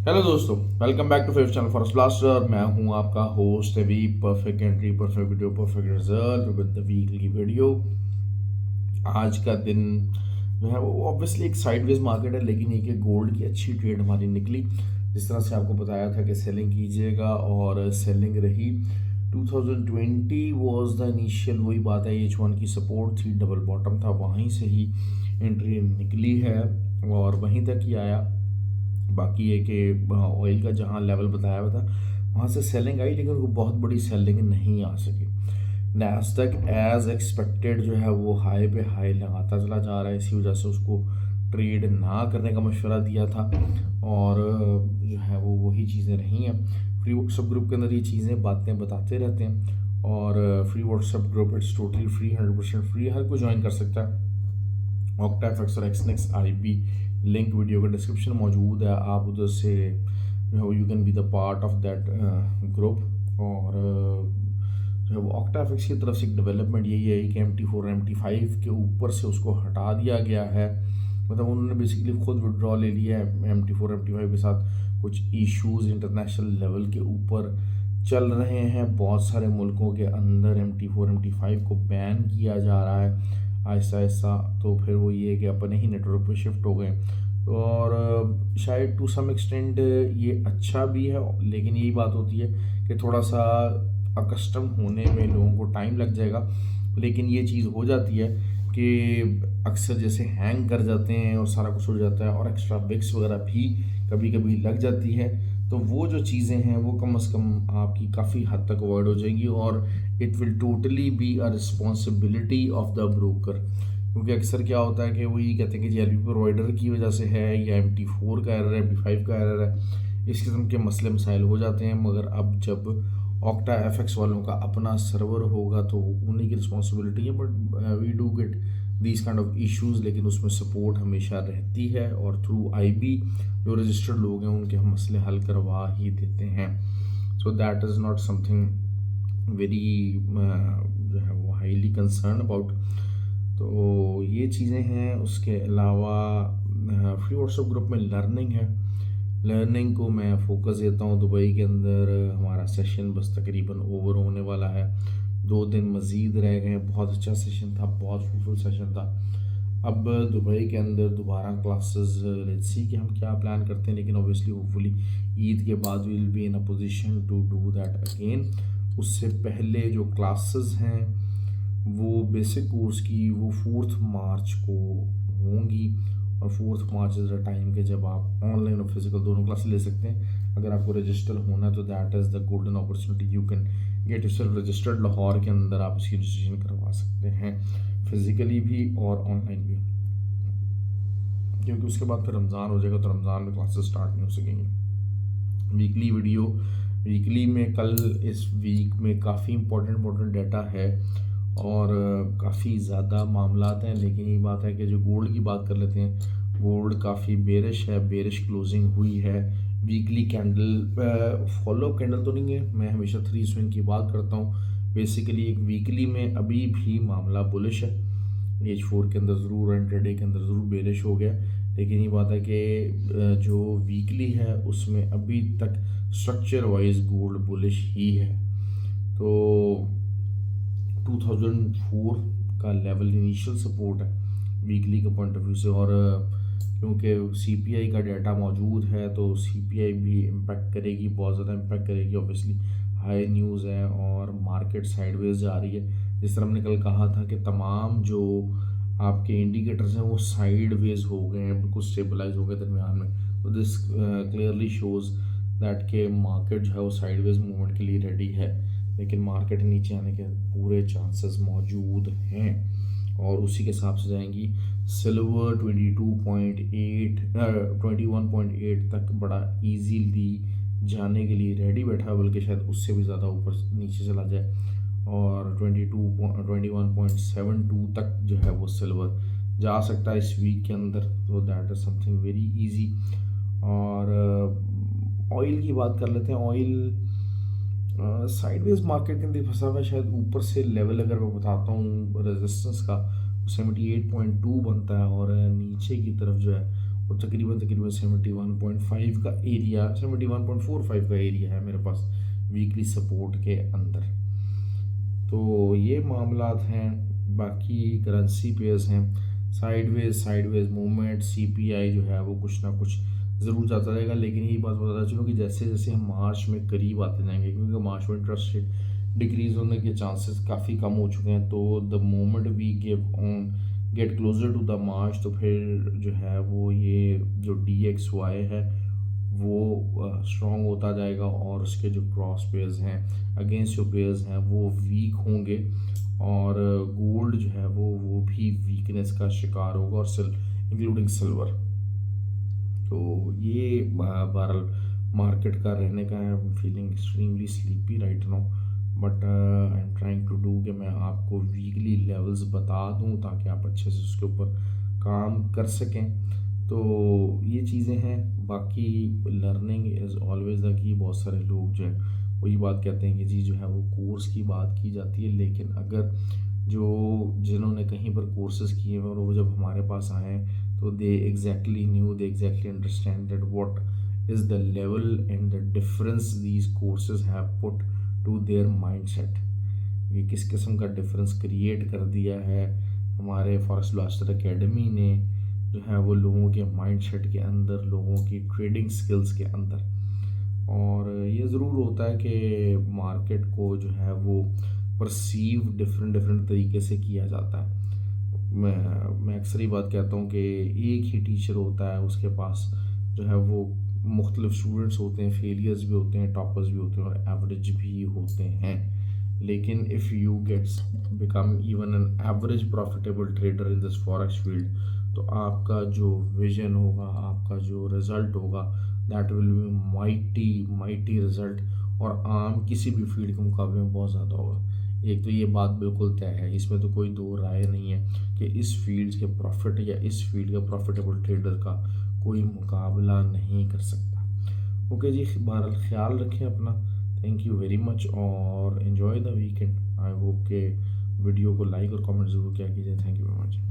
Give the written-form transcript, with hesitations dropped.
Hello दोस्तों, welcome back to fifth channel forest blaster. मैं हूं आपका host Abhi. Perfect entry, perfect video, perfect result with the weekly video. आज का दिन जो है वो ऑब्वियसली एक साइडवेज मार्केट है, लेकिन ये कि गोल्ड की अच्छी ट्रेड हमारी निकली। जिस तरह से आपको बताया था कि सेलिंग कीजिएगा और सेलिंग रही। 2020 वाज द इनिशियल, वही बात है, H1 की सपोर्ट थी, डबल बॉटम था, वहीं से ही एंट्री निकली है और वहीं तक ही आया। बाकी ये कि ऑयल का जहाँ लेवल बताया हुआ था वहाँ से सेलिंग आई, लेकिन वो बहुत बड़ी सेलिंग नहीं आ सकी। नैस्डैक एज एक्सपेक्टेड जो है वो हाई पे हाई लगाता चला जा रहा है, इसी वजह से उसको ट्रेड ना करने का मशवरा दिया था। और जो है वो वही चीज़ें रही हैं। फ्री व्हाट्सएप ग्रुप के अंदर ये चीज़ें बातें बताते रहते हैं। और free WhatsApp group it's totally free, 100% free, हर कोई ज्वाइन कर सकता है। ऑक्टाफेक्स और एक्सनेक्स आईपी लिंक वीडियो का डिस्क्रिप्शन मौजूद है, आप उधर से you can be the part of that group. और जो है वो ऑक्टाफेक्स की तरफ से एक डेवलपमेंट यही है कि MT4 MT5 के ऊपर से उसको हटा दिया गया है। मतलब उन्होंने बेसिकली खुद विड्रॉ ले लिया है। MT4 MT5 के साथ कुछ इश्यूज इंटरनेशनल लेवल के ऊपर चल रहे हैं। बहुत सारे मुल्कों के अंदर MT4 MT5 को बैन किया जा रहा है आहिस्ता आहिस्ता। तो फिर वो ये कि अपने ही नेटवर्क पे शिफ्ट हो गए। और शायद टू सम एक्सटेंट ये अच्छा भी है, लेकिन यही बात होती है कि थोड़ा सा अकस्टम होने में लोगों को टाइम लग जाएगा। लेकिन ये चीज़ हो जाती है कि अक्सर जैसे हैंग कर जाते हैं और सारा कुछ हो जाता है, और एक्स्ट्रा बिक्स वगैरह भी कभी कभी लग जाती है। तो वो जो चीज़ें हैं वो कम से कम आपकी काफ़ी हद तक अवॉइड हो जाएंगी, और it will totally be a responsibility of the broker. क्योंकि अक्सर क्या होता है कि वो ये कहते हैं कि जी प्रोवाइडर की वजह से है, या MT4 का एरर है, MT5 का एरर है, इस किस्म के मसले मसाइल हो जाते हैं। मगर अब जब ऑक्टा FX वालों का अपना सर्वर होगा तो उन्हीं की रिस्पॉन्सिबिलिटी है। But we do get these kind of issues, लेकिन उसमें सपोर्ट हमेशा रहती है, और थ्रू IB जो रजिस्टर्ड लोग हैं उनके हम मसले हल करवा ही देते हैं। So that is not something very जो है वो हाईली कंसर्न अबाउट। तो ये चीज़ें हैं। उसके अलावा फ्री व्हाट्सएप ग्रुप में लर्निंग है। लर्निंग को मैं फोकस देता हूँ। दुबई के अंदर हमारा सेशन बस तकरीबन ओवर होने वाला है। 2 दिन मज़ीद रह गए। बहुत अच्छा सेशन था, बहुत फ्रूटफुल सेशन था। अब दुबई के अंदर दोबारा क्लासेस, लेट्स सी कि हम क्या प्लान करते हैं, लेकिन ऑब्वियसली होपफुली ईद के बाद will be in a position to do that again. उससे पहले जो क्लासेस हैं वो बेसिक कोर्स की वो 4 मार्च को होंगी। और 4 मार्च इज़ द टाइम के जब आप ऑनलाइन और फिजिकल दोनों क्लासेस ले सकते हैं। अगर आपको रजिस्टर होना है तो that is the golden opportunity, you can get yourself registered. Lahore के अंदर आप इसकी रजिस्ट्रेशन करवा सकते हैं, फिजिकली भी और ऑनलाइन भी। क्योंकि उसके बाद फिर रमज़ान हो जाएगा, तो रमज़ान में क्लासेस स्टार्ट नहीं हो सकेंगी। वीकली वीडियो, वीकली में कल इस वीक में काफ़ी इंपॉर्टेंट डाटा है और काफ़ी ज़्यादा मामलात हैं। लेकिन ये बात है कि जो गोल्ड की बात कर लेते हैं, गोल्ड काफ़ी बेरिश है, बेरिश क्लोजिंग हुई है। वीकली कैंडल, फॉलो कैंडल तो नहीं है, मैं हमेशा 3 स्विंग की बात करता हूँ। बेसिकली एक वीकली में अभी भी मामला बुलिश है। H4 के अंदर ज़रूर, इंट्राडे के अंदर ज़रूर बेरिश हो गया। लेकिन ये बात है कि जो वीकली है उसमें अभी तक स्ट्रक्चर वाइज गोल्ड बुलिश ही है। तो 2004 का लेवल इनिशियल सपोर्ट है वीकली के पॉइंट ऑफ व्यू से। और क्योंकि CPI का डाटा मौजूद है तो CPI भी इम्पेक्ट करेगी, बहुत ज़्यादा इम्पेक्ट करेगी। ऑब्वियसली हाई न्यूज़ है और मार्केट साइडवेज जा रही है। जिस तरह हमने कल कहा था कि तमाम जो आपके इंडिकेटर्स हैं वो साइडवेज हो गए हैं, बिल्कुल स्टेबलाइज हो गए दरमियान में। तो दिस क्लियरली शोज़ दैट के मार्केट जो है वो साइडवेज मूवमेंट के लिए रेडी है। लेकिन मार्केट नीचे आने के पूरे चांसेस मौजूद हैं, और उसी के हिसाब से जाएंगी। सिल्वर 21.8 तक बड़ा इजीली जाने के लिए रेडी बैठा, बल्कि शायद उससे भी ज़्यादा ऊपर नीचे चला जाए। और 21.72 तक जो है वो सिल्वर जा सकता है इस वीक के अंदर। तो that is something very easy. और ऑयल की बात कर लेते हैं। ऑयल साइडवेज मार्केट के अंदर फंसा हुआ है। शायद ऊपर से लेवल अगर मैं बताता हूँ रेजिस्टेंस का, 78.2 बनता है, और नीचे की तरफ जो है और तकरीबन तकरीबन 71.5 का एरिया, 71.45 का एरिया है मेरे पास वीकली सपोर्ट के अंदर। तो ये मामलात हैं। बाकी करेंसी पेयर्स हैं, साइडवेज मूवमेंट, सीपीआई जो है वो कुछ ना कुछ ज़रूर जाता रहेगा। लेकिन यही बात बताता चलो कि जैसे जैसे हम मार्च में करीब आते जाएंगे, क्योंकि मार्च में इंटरेस्ट रेट डिक्रीज होने के चांसेस काफ़ी कम हो चुके हैं, तो the moment we get closer to the March, तो फिर जो है वो ये जो DXY है वो स्ट्रॉन्ग होता जाएगा और उसके जो क्रॉस पेयर्स हैं अगेंस्ट जो पेयर्स हैं वो वीक होंगे, और गोल्ड जो है वो भी वीकनेस का शिकार होगा, और इंक्लूडिंग सिल्वर। तो ये बहरहाल मार्केट का रहने का है। Feeling extremely sleepy right now, but I am trying to do कि मैं आपको वीकली लेवल्स बता दूं ताकि आप अच्छे से उसके ऊपर काम कर सकें। तो ये चीज़ें हैं। बाकी learning is always the key. बहुत सारे लोग जो है वही बात कहते हैं कि जी जो है वो कोर्स की बात की जाती है, लेकिन अगर जिन्होंने कहीं पर कोर्सेज़ किए हैं और वो जब हमारे पास आए तो they exactly understand that what is the level and the difference these courses have put to their mindset. ये किस किस्म का डिफरेंस क्रिएट कर दिया है हमारे फॉरेस्ट ब्लास्टर एकेडमी ने, जो है वो लोगों के माइंडसेट के अंदर, लोगों की ट्रेडिंग स्किल्स के अंदर। और ये ज़रूर होता है कि मार्केट को जो है वो परसीव डिफरेंट तरीके से किया जाता है। मैं अक्सर ही बात कहता हूँ कि एक ही टीचर होता है, उसके पास जो है वो मुख्तलिफ स्टूडेंट्स होते हैं, फेलियर्स भी होते हैं, टॉपर्स भी होते हैं और एवरेज भी होते हैं। लेकिन if you gets become even an average profitable trader in this forex field, तो आपका जो विजन होगा, आपका जो रिज़ल्ट होगा, that will be mighty result, और आम किसी भी फील्ड के मुकाबले में बहुत ज़्यादा होगा। एक तो ये बात बिल्कुल तय है, इसमें तो कोई दो राय नहीं है कि इस फील्ड के प्रॉफिट या इस फील्ड के प्रॉफिटेबल ट्रेडर का कोई मुकाबला नहीं कर सकता। ओके जी, बहरहाल ख्याल रखें अपना। थैंक यू वेरी मच और enjoy the weekend. I hope के वीडियो को लाइक और कमेंट ज़रूर किया कीजिए। Thank you very much.